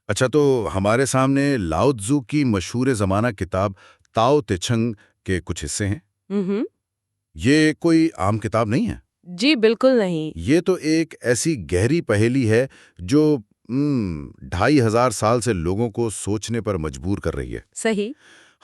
اچھا، تو ہمارے سامنے لاؤ تزو کی مشہور زمانہ کتاب تاؤ تے چنگ کے کچھ حصے ہیں۔ ہوں یہ کوئی عام کتاب نہیں ہے۔ جی بالکل نہیں۔ یہ تو ایک ایسی گہری پہیلی ہے جو 2500 سال سے لوگوں کو سوچنے پر مجبور کر رہی ہے۔ صحیح۔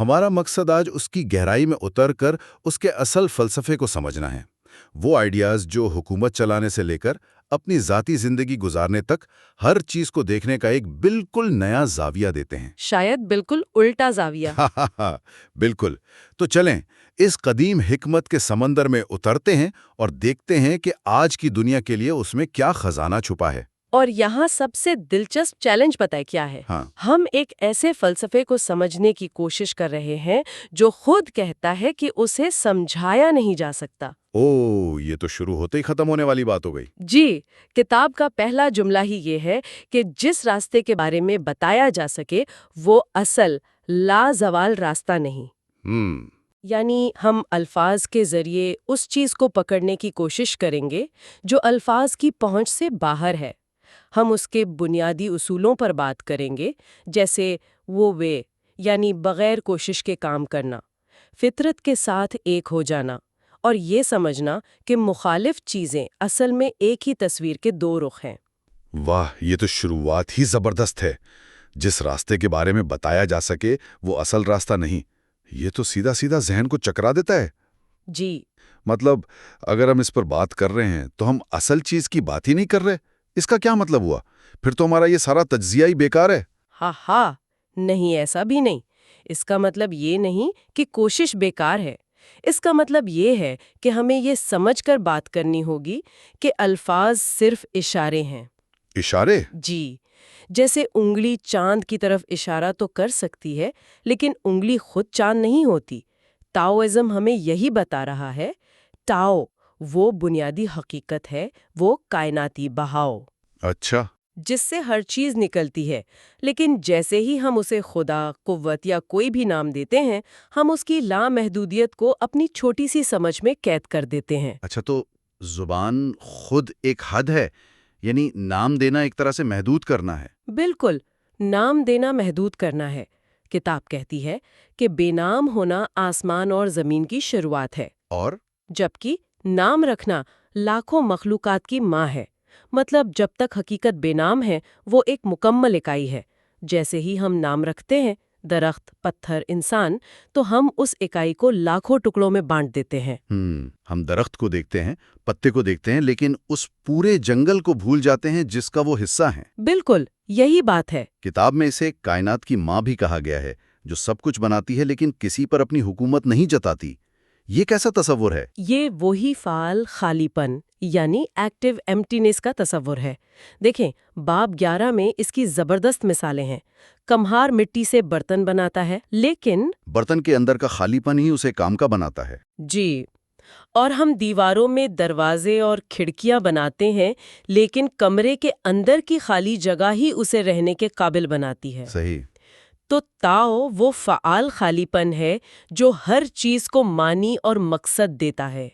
ہمارا مقصد آج اس کی گہرائی میں اتر کر اس کے اصل فلسفے کو سمجھنا ہے۔ وہ آئیڈیاز جو حکومت چلانے سے لے کر اپنی ذاتی زندگی گزارنے تک ہر چیز کو دیکھنے کا ایک بالکل نیا زاویہ دیتے ہیں۔ شاید بالکل الٹا زاویہ۔ بالکل۔ تو چلیں اس قدیم حکمت کے سمندر میں اترتے ہیں اور دیکھتے ہیں کہ آج کی دنیا کے لیے اس میں کیا خزانہ چھپا ہے۔ اور یہاں سب سے دلچسپ چیلنج پتہ ہے کیا ہے؟ ہاں۔ ہم ایک ایسے فلسفے کو سمجھنے کی کوشش کر رہے ہیں جو خود کہتا ہے کہ اسے سمجھایا نہیں جا سکتا۔ یہ تو شروع ہوتے ہی ختم ہونے والی بات ہو گئی۔ جی، کتاب کا پہلا جملہ ہی یہ ہے کہ جس راستے کے بارے میں بتایا جا سکے وہ اصل لازوال راستہ نہیں۔ یعنی ہم الفاظ کے ذریعے اس چیز کو پکڑنے کی کوشش کریں گے جو الفاظ کی پہنچ سے باہر ہے۔ ہم اس کے بنیادی اصولوں پر بات کریں گے، جیسے وے یعنی بغیر کوشش کے کام کرنا، فطرت کے ساتھ ایک ہو جانا، اور یہ سمجھنا کہ مخالف چیزیں اصل میں ایک ہی تصویر کے دو رخ ہیں۔ واہ، یہ تو شروعات ہی زبردست ہے۔ جس راستے کے بارے میں بتایا جا سکے وہ اصل راستہ نہیں، یہ تو سیدھا سیدھا ذہن کو چکرا دیتا ہے۔ جی، مطلب اگر ہم اس پر بات کر رہے ہیں تو ہم اصل چیز کی بات ہی نہیں کر رہے، اس کا کیا مطلب ہوا؟ پھر تو ہمارا یہ سارا تجزیہ ہی بیکار ہے۔ ہاں نہیں، ایسا بھی نہیں۔ اس کا مطلب یہ نہیں کہ کوشش بیکار ہے۔ اس کا مطلب یہ ہے کہ ہمیں یہ سمجھ کر بات کرنی ہوگی کہ الفاظ صرف اشارے ہیں۔ اشارے؟ جی، جیسے انگلی چاند کی طرف اشارہ تو کر سکتی ہے، لیکن انگلی خود چاند نہیں ہوتی۔ تاؤازم ہمیں یہی بتا رہا ہے۔ تاؤ وہ بنیادی حقیقت ہے، وہ کائناتی بہاؤ، اچھا۔ جس سے ہر چیز نکلتی ہے، لیکن جیسے ہی ہم اسے خدا، قوت یا کوئی بھی نام دیتے ہیں، ہم اس کی لامحدودیت کو اپنی چھوٹی سی سمجھ میں قید کر دیتے ہیں۔ اچھا، تو زبان خود ایک حد ہے، یعنی نام دینا ایک طرح سے محدود کرنا ہے۔ بالکل، نام دینا محدود کرنا ہے۔ کتاب کہتی ہے کہ بے نام ہونا آسمان اور زمین کی شروعات ہے، اور جبکہ نام رکھنا لاکھوں مخلوقات کی ماں ہے۔ مطلب جب تک حقیقت بے نام ہے وہ ایک مکمل اکائی ہے۔ جیسے ہی ہم نام رکھتے ہیں، درخت، پتھر، انسان، تو ہم اس اکائی کو لاکھوں ٹکڑوں میں بانٹ دیتے ہیں۔ ہم درخت کو دیکھتے ہیں، پتے کو دیکھتے ہیں، لیکن اس پورے جنگل کو بھول جاتے ہیں جس کا وہ حصہ ہیں۔ بالکل یہی بات ہے۔ کتاب میں اسے کائنات کی ماں بھی کہا گیا ہے، جو سب کچھ بناتی ہے لیکن کسی پر اپنی حکومت نہیں جتاتی۔ یہ کیسا تصور ہے؟ یہ وہی فعال خالی پن یعنی ایکٹیو ایمٹینس کا تصور ہے۔ دیکھیں، باب 11 میں اس کی زبردست مثالیں ہیں۔ کمہار مٹی سے برتن بناتا ہے، لیکن برتن کے اندر کا خالی پن ہی اسے کام کا بناتا ہے۔ جی، اور ہم دیواروں میں دروازے اور کھڑکیاں بناتے ہیں، لیکن کمرے کے اندر کی خالی جگہ ہی اسے رہنے کے قابل بناتی ہے۔ صحیح۔ تو تاؤ وہ فعال خالی پن ہے جو ہر چیز کو معنی اور مقصد دیتا ہے۔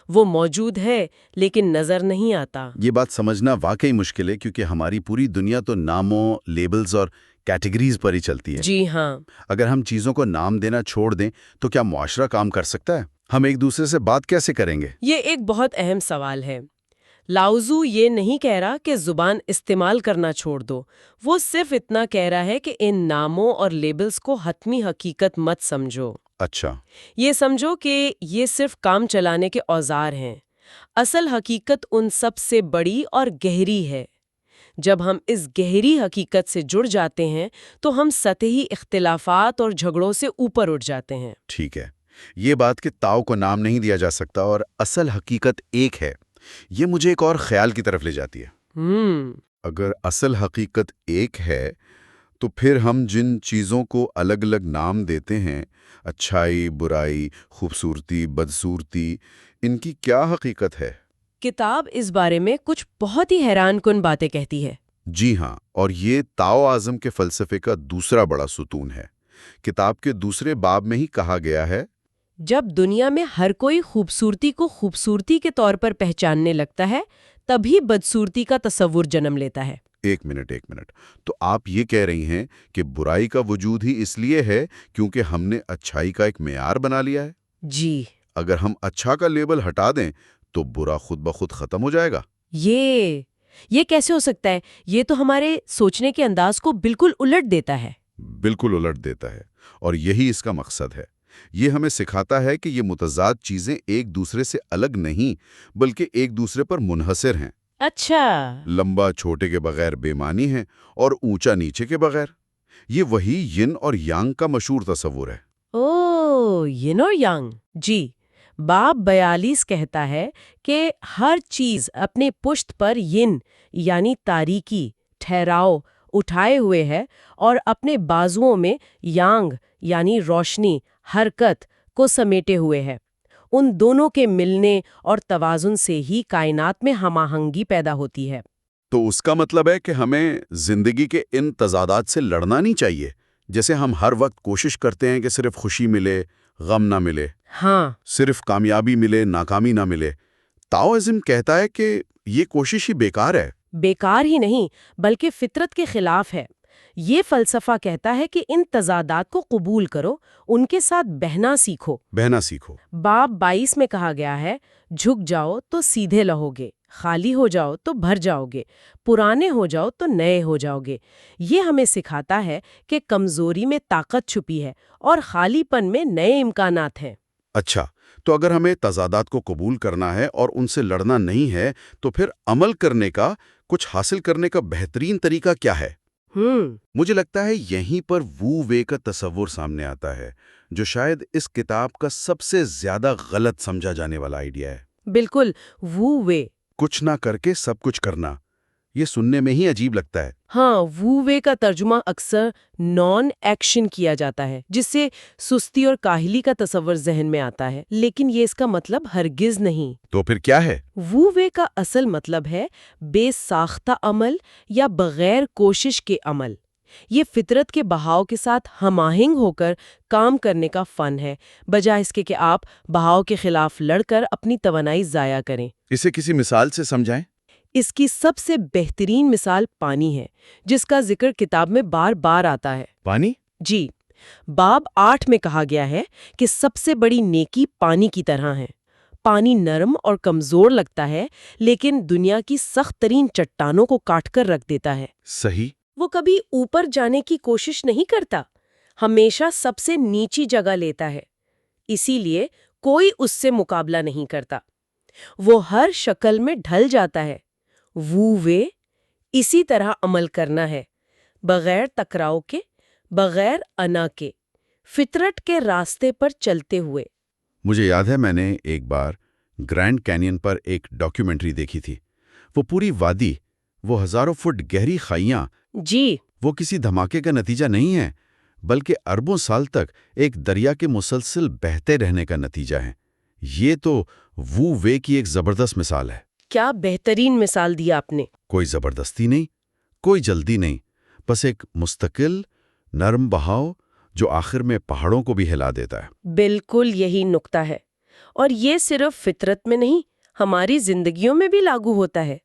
وہ موجود ہے لیکن نظر نہیں آتا۔ یہ بات سمجھنا واقعی مشکل ہے، کیونکہ ہماری پوری دنیا تو ناموں، لیبلز اور کیٹیگریز پر ہی چلتی ہے۔ جی ہاں۔ اگر ہم چیزوں کو نام دینا چھوڑ دیں تو کیا معاشرہ کام کر سکتا ہے؟ ہم ایک دوسرے سے بات کیسے کریں گے؟ یہ ایک بہت اہم سوال ہے۔ لاؤزو یہ نہیں کہہ رہا کہ زبان استعمال کرنا چھوڑ دو، وہ صرف اتنا کہہ رہا ہے کہ ان ناموں اور لیبلز کو حتمی حقیقت مت سمجھو۔ اچھا۔ یہ سمجھو کہ یہ صرف کام چلانے کے اوزار ہیں۔ اصل حقیقت ان سب سے بڑی اور گہری ہے۔ جب ہم اس گہری حقیقت سے جڑ جاتے ہیں تو ہم سطحی اختلافات اور جھگڑوں سے اوپر اٹھ جاتے ہیں۔ ٹھیک ہے، یہ بات کہ تاؤ کو نام نہیں دیا جا سکتا اور اصل حقیقت ایک ہے، یہ مجھے ایک اور خیال کی طرف لے جاتی ہے۔ اگر اصل حقیقت ایک ہے تو پھر ہم جن چیزوں کو الگ الگ نام دیتے ہیں، اچھائی، برائی، خوبصورتی، بدصورتی، ان کی کیا حقیقت ہے؟ کتاب اس بارے میں کچھ بہت ہی حیران کن باتیں کہتی ہے۔ جی ہاں، اور یہ تاؤ اعظم کے فلسفے کا دوسرا بڑا ستون ہے۔ کتاب کے دوسرے باب میں ہی کہا گیا ہے، جب دنیا میں ہر کوئی خوبصورتی کو خوبصورتی کے طور پر پہچاننے لگتا ہے، تبھی بدصورتی کا تصور جنم لیتا ہے۔ ایک منٹ تو آپ یہ کہہ رہی ہیں کہ برائی کا وجود ہی اس لیے ہے کیونکہ ہم نے اچھائی کا ایک معیار بنا لیا ہے؟ جی، اگر ہم اچھا کا لیبل ہٹا دیں تو برا خود بخود ختم ہو جائے گا؟ یہ کیسے ہو سکتا ہے؟ یہ تو ہمارے سوچنے کے انداز کو بالکل الٹ دیتا ہے۔ بالکل الٹ دیتا ہے، اور یہی اس کا مقصد ہے۔ یہ ہمیں سکھاتا ہے کہ یہ متضاد چیزیں ایک دوسرے سے الگ نہیں بلکہ ایک دوسرے پر منحصر ہیں۔ اچھا، لمبا چھوٹے کے بغیر بے معنی ہے اور اونچا نیچے کے بغیر۔ یہ وہی ین اور یانگ کا مشہور تصور ہے۔ ین اور یانگ، جی۔ باب 42 کہتا ہے کہ ہر چیز اپنے پشت پر ین یعنی تاریکی، ٹھہراؤ اٹھائے ہوئے ہے اور اپنے بازوؤں میں یانگ یعنی روشنی، حرکت کو سمیٹے ہوئے ہے۔ ان دونوں کے ملنے اور توازن سے ہی کائنات میں ہم آہنگی پیدا ہوتی ہے۔ تو اس کا مطلب ہے کہ ہمیں زندگی کے ان تضادات سے لڑنا نہیں چاہیے، جیسے ہم ہر وقت کوشش کرتے ہیں کہ صرف خوشی ملے، غم نہ ملے، ہاں، صرف کامیابی ملے، ناکامی نہ ملے۔ تاؤزم کہتا ہے کہ یہ کوشش ہی بیکار ہے۔ بیکار ہی نہیں بلکہ فطرت کے خلاف ہے۔ یہ فلسفہ کہتا ہے کہ ان تضادات کو قبول کرو، ان کے ساتھ بہنا سیکھو۔ باب 22 میں کہا گیا ہے، جھک جاؤ تو سیدھے لہو گے، خالی ہو جاؤ تو بھر جاؤ گے، پرانے ہو جاؤ تو نئے ہو جاؤ گے۔ یہ ہمیں سکھاتا ہے کہ کمزوری میں طاقت چھپی ہے اور خالی پن میں نئے امکانات ہیں۔ اچھا، تو اگر ہمیں تضادات کو قبول کرنا ہے اور ان سے لڑنا نہیں ہے تو پھر عمل کرنے کا، کچھ حاصل کرنے کا بہترین طریقہ کیا ہے؟ مجھے لگتا ہے یہیں پر وو وے کا تصور سامنے آتا ہے، جو شاید اس کتاب کا سب سے زیادہ غلط سمجھا جانے والا آئیڈیا ہے۔ بالکل، وو وے۔ کچھ نہ کر کے سب کچھ کرنا، یہ سننے میں ہی عجیب لگتا ہے۔ ہاں، وو وے کا ترجمہ اکثر نان ایکشن کیا جاتا ہے، جس سے سستی اور کاہلی کا تصور ذہن میں آتا ہے، لیکن یہ اس کا مطلب ہرگز نہیں۔ تو پھر کیا ہے؟ وو وے کا اصل مطلب ہے بے ساختہ عمل یا بغیر کوشش کے عمل۔ یہ فطرت کے بہاؤ کے ساتھ ہم آہنگ ہو کر کام کرنے کا فن ہے، بجائے اس کے کہ آپ بہاؤ کے خلاف لڑ کر اپنی توانائی ضائع کریں۔ اسے کسی مثال سے سمجھائیں۔ اس کی سب سے بہترین مثال پانی ہے، جس کا ذکر کتاب میں بار بار آتا ہے۔ پانی؟ جی، باب 8 میں کہا گیا ہے کہ سب سے بڑی نیکی پانی کی طرح ہے۔ پانی نرم اور کمزور لگتا ہے، لیکن دنیا کی سخت ترین چٹانوں کو کاٹ کر رکھ دیتا ہے۔ صحیح۔ وہ کبھی اوپر جانے کی کوشش نہیں کرتا، ہمیشہ سب سے نیچی جگہ لیتا ہے۔ اسی لیے کوئی اس سے مقابلہ نہیں کرتا، وہ ہر شکل میں ڈھل جاتا ہے۔ وو وے اسی طرح عمل کرنا ہے، بغیر ٹکراؤ کے، بغیر انا کے، فطرت کے راستے پر چلتے ہوئے۔ مجھے یاد ہے میں نے ایک بار گرینڈ کینین پر ایک ڈاکیومنٹری دیکھی تھی۔ وہ پوری وادی، وہ ہزاروں فٹ گہری خائیاں، جی، وہ کسی دھماکے کا نتیجہ نہیں ہے، بلکہ اربوں سال تک ایک دریا کے مسلسل بہتے رہنے کا نتیجہ ہے۔ یہ تو وو وے کی ایک زبردست مثال ہے۔ کیا بہترین مثال دی آپ نے۔ کوئی زبردستی نہیں، کوئی جلدی نہیں، بس ایک مستقل، نرم بہاؤ جو آخر میں پہاڑوں کو بھی ہلا دیتا ہے۔ بالکل یہی نقطہ ہے، اور یہ صرف فطرت میں نہیں، ہماری زندگیوں میں بھی لاگو ہوتا ہے۔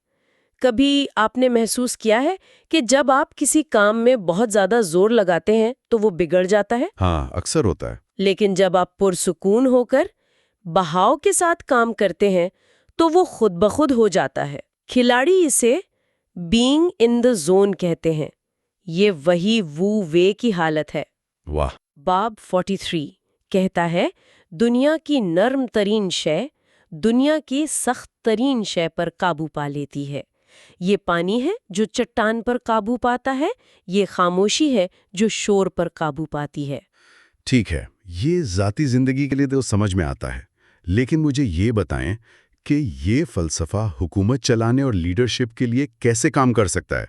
کبھی آپ نے محسوس کیا ہے کہ جب آپ کسی کام میں بہت زیادہ زور لگاتے ہیں تو وہ بگڑ جاتا ہے؟ ہاں، اکثر ہوتا ہے۔ لیکن جب آپ پرسکون ہو کر بہاؤ کے ساتھ کام کرتے ہیں تو وہ خود بخود ہو جاتا ہے۔ کھلاڑی اسے بینگ ان دا زون کہتے ہیں۔ یہ وہی وو وے کی حالت ہے۔ واہ۔ باب 43 کہتا ہے، دنیا کی نرم ترین شے دنیا کی سخت ترین شے پر قابو پا لیتی ہے۔ یہ پانی ہے جو چٹان پر قابو پاتا ہے، یہ خاموشی ہے جو شور پر قابو پاتی ہے۔ ٹھیک ہے، یہ ذاتی زندگی کے لیے تو سمجھ میں آتا ہے، لیکن مجھے یہ بتائیں کہ یہ فلسفہ حکومت چلانے اور لیڈرشپ کے لیے کیسے کام کر سکتا ہے؟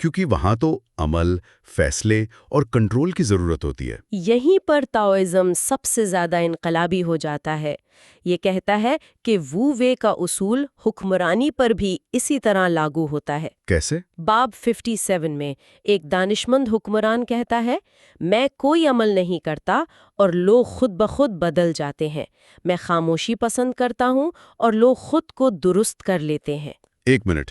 کیونکہ وہاں تو عمل، فیصلے اور کنٹرول کی ضرورت ہوتی ہے۔ یہیں پر تاؤزم سب سے زیادہ انقلابی ہو جاتا ہے۔ یہ کہتا ہے کہ وو وے کا اصول حکمرانی پر بھی اسی طرح لاگو ہوتا ہے۔ کیسے؟ باب 57 میں ایک دانشمند حکمران کہتا ہے، میں کوئی عمل نہیں کرتا اور لوگ خود بخود بدل جاتے ہیں۔ میں خاموشی پسند کرتا ہوں اور لوگ خود کو درست کر لیتے ہیں۔ ایک منٹ،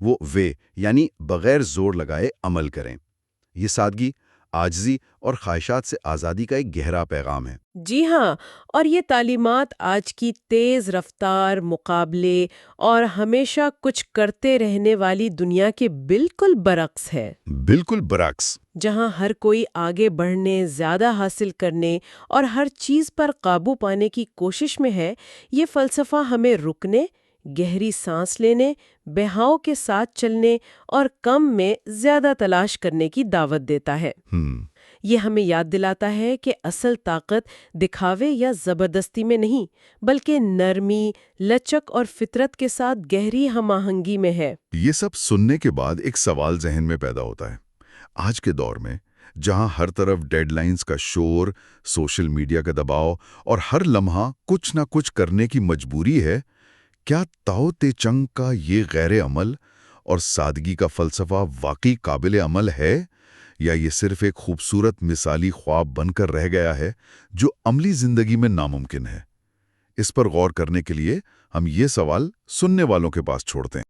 وہ وے یعنی بغیر زور لگائے عمل کریں۔ یہ سادگی، عاجزی اور خواہشات سے آزادی کا ایک گہرا پیغام ہے۔ جی ہاں، اور یہ تعلیمات آج کی تیز رفتار، مقابلے اور ہمیشہ کچھ کرتے رہنے والی دنیا کے بالکل برعکس ہے۔ بالکل برعکس۔ جہاں ہر کوئی آگے بڑھنے، زیادہ حاصل کرنے اور ہر چیز پر قابو پانے کی کوشش میں ہے، یہ فلسفہ ہمیں رکنے، گہری سانس لینے، بہاؤ کے ساتھ چلنے اور کم میں زیادہ تلاش کرنے کی دعوت دیتا ہے۔ یہ ہمیں یاد دلاتا ہے کہ اصل طاقت دکھاوے یا زبردستی میں نہیں، بلکہ نرمی، لچک اور فطرت کے ساتھ گہری ہم آہنگی میں ہے۔ یہ سب سننے کے بعد ایک سوال ذہن میں پیدا ہوتا ہے۔ آج کے دور میں جہاں ہر طرف ڈیڈ لائنز کا شور، سوشل میڈیا کا دباؤ اور ہر لمحہ کچھ نہ کچھ کرنے کی مجبوری ہے، کیا تاؤ تے چنگ کا یہ غیر عمل اور سادگی کا فلسفہ واقعی قابل عمل ہے، یا یہ صرف ایک خوبصورت مثالی خواب بن کر رہ گیا ہے جو عملی زندگی میں ناممکن ہے؟ اس پر غور کرنے کے لیے ہم یہ سوال سننے والوں کے پاس چھوڑتے ہیں۔